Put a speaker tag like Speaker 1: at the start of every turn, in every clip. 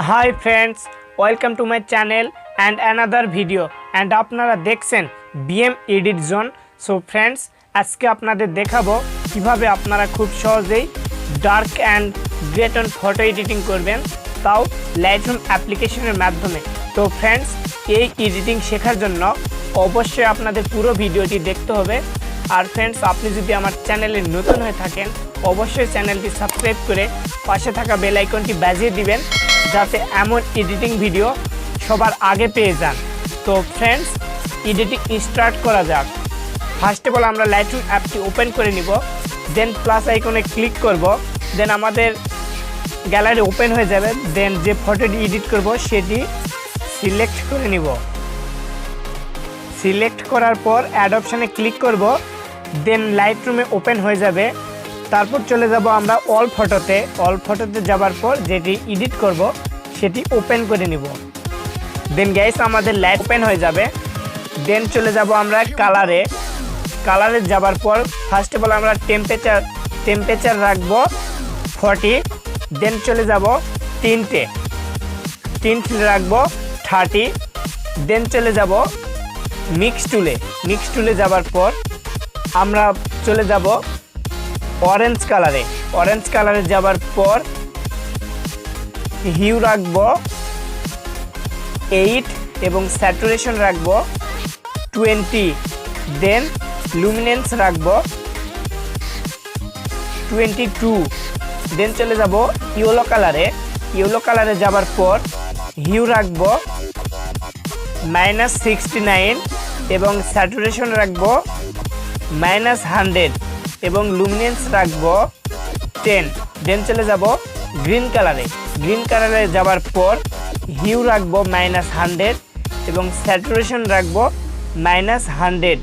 Speaker 1: Hi friends, welcome to my channel and another video and আপনারা দেখছেন BM Edit Zone। So friends, আজকে আপনাদের দেখাবো কিভাবে আপনারা খুব সহজেই dark and grey tone photo editing করবেন, তাও Lightroom অ্যাপ্লিকেশনের মাধ্যমে। তো ফ্রেন্ডস, এই এডিটিং শেখার জন্য অবশ্যই আপনাদের পুরো ভিডিওটি দেখতে হবে। আর ফ্রেন্ডস, আপনি যদি আমার চ্যানেলে নতুন হয়ে থাকেন অবশ্যই চ্যানেলটি সাবস্ক্রাইব করে পাশে থাকা বেল আইকনটি বাজিয়ে দিবেন, যাতে এমন এডিটিং ভিডিও সবার আগে পেয়ে যান। তো ফ্রেন্ডস, এডিটিং স্টার্ট করা যাক। ফার্স্ট অফ অল আমরা লাইটরুম অ্যাপটি ওপেন করে নিব, দেন প্লাস আইকনে ক্লিক করব, দেন আমাদের গ্যালারি ওপেন হয়ে যাবে। দেন যে ফটোটি এডিট করব সেটি সিলেক্ট করে নিব। সিলেক্ট করার পর অ্যাড অপশানে ক্লিক করব, দেন লাইটরুমে ওপেন হয়ে যাবে। তারপর চলে যাব আমরা অল ফটোতে যাবার পর যেটি এডিট করব সেটি ওপেন করে নিব। দেন গাইস আমাদের লাইট ওপেন হয়ে যাবে। দেন চলে যাব আমরা কালারে যাবার পর ফার্স্ট অফ অল আমরা টেম্পারেচার রাখবো 40। দেন চলে যাব টিন্ট রাখবো 30। দেন চলে যাব মিক্স টুলে যাবার পর আমরা চলে যাব অরেঞ্জ কালারে যাবার পর হিউ রাখবো 8 এবং স্যাচুরেশন রাখবো 20। দেন লুমিনেন্স রাখবো 22। দেন চলে যাব ইয়েলো কালারে যাবার পর হিউ রাখবো -69 এবং স্যাচুরেশন রাখবো -100 এবং লুমিনেন্স রাখবো 10। দেন চলে যাব গ্রিন কালারে যাবার পর হিউ রাখবো -100 এবং স্যাচুরেশন রাখবো -100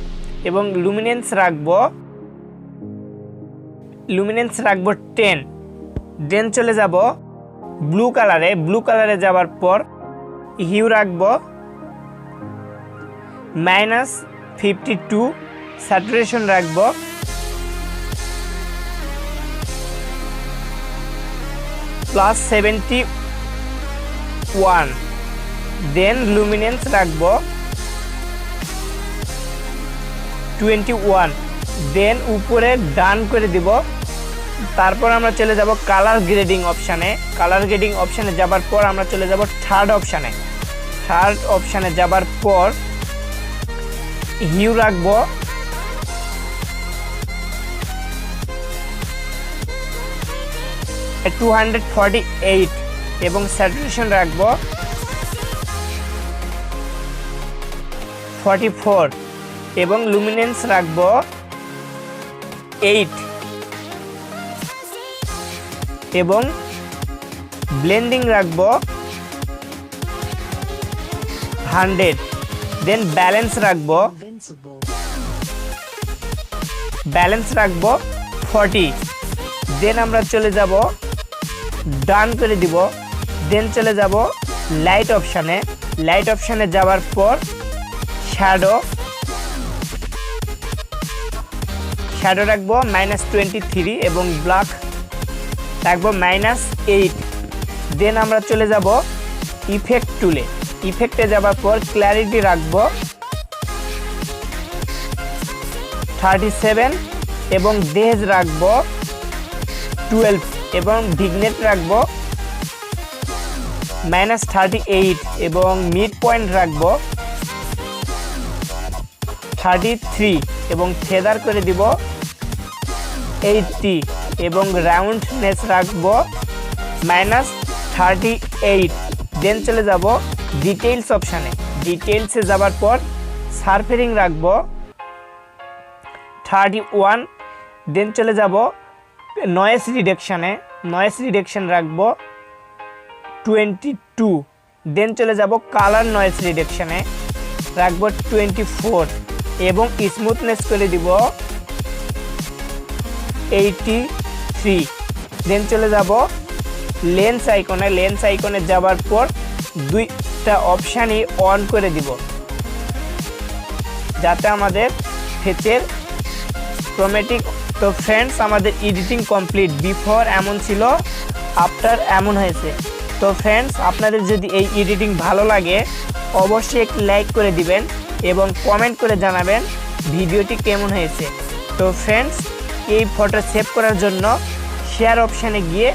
Speaker 1: এবং লুমিনেন্স রাখবো 10। দেন চলে যাব ব্লু কালারে যাবার পর হিউ রাখবো -52, স্যাচুরেশন রাখবো +71। দেন লুমিনেন্স রাখবো 21। দেন উপরে ডান করে দিব। তারপর আমরা চলে যাব কালার গ্রেডিং অপশানে যাবার পর আমরা চলে যাব থার্ড অপশানে যাবার পর হিউ রাখবো 248 এবং স্যাচুরেশন রাখবো 44 এবং লুমিনেন্স রাখবো 8 এবং ব্লেন্ডিং রাখবো 100। দেন ব্যালেন্স রাখবো 40। দেন আমরা চলে যাব ডান করে দিব। দেন চলে যাব লাইট অপশানে যাবার পর শ্যাডো রাখবো -23 এবং ব্ল্যাক রাখবো -8। দেন আমরা চলে যাব ইফেক্টে যাবার পর ক্ল্যারিটি রাখবো 37 এবং ডেজ রাখবো 12 এবং ভিগনেট রাখবো -38 এবং মিড পয়েন্ট রাখবো 33 এবং ফেদার করে দিব 80 এবং রাউন্ডনেস রাখবো -38। দেন চলে যাব ডিটেইলসে যাবার পর সারফেরিং রাখবো 31। দেন চলে যাব নয়েজ রিডাকশন রাখবো 22। দেন চলে যাব কালার নয়েজ রিডাকশনে রাখবো 24 এবং স্মুথনেস করে দিব 83। দেন চলে যাব লেন্স আইকনে যাবার পর দুইটা অপশানই অন করে দিব, যাতে আমাদের ফেসের ক্রোমেটিক। তো ফ্রেন্ডস, আমাদের এডিটিং কমপ্লিট। বিফোর এমন ছিল, আফটার এমন হয়েছে। তো ফ্রেন্ডস, আপনাদের যদি এই এডিটিং ভালো লাগে অবশ্যই একটি লাইক করে দিবেন এবং কমেন্ট করে জানাবেন ভিডিওটি কেমন হয়েছে। তো ফ্রেন্ডস, এই ফটো সেভ করার জন্য শেয়ার অপশানে গিয়ে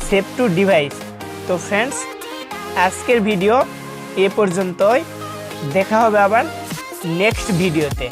Speaker 1: সেভ টু ডিভাইস। তো ফ্রেন্ডস, আজকের ভিডিও এ পর্যন্তই, দেখা হবে আবার নেক্সট ভিডিওতে।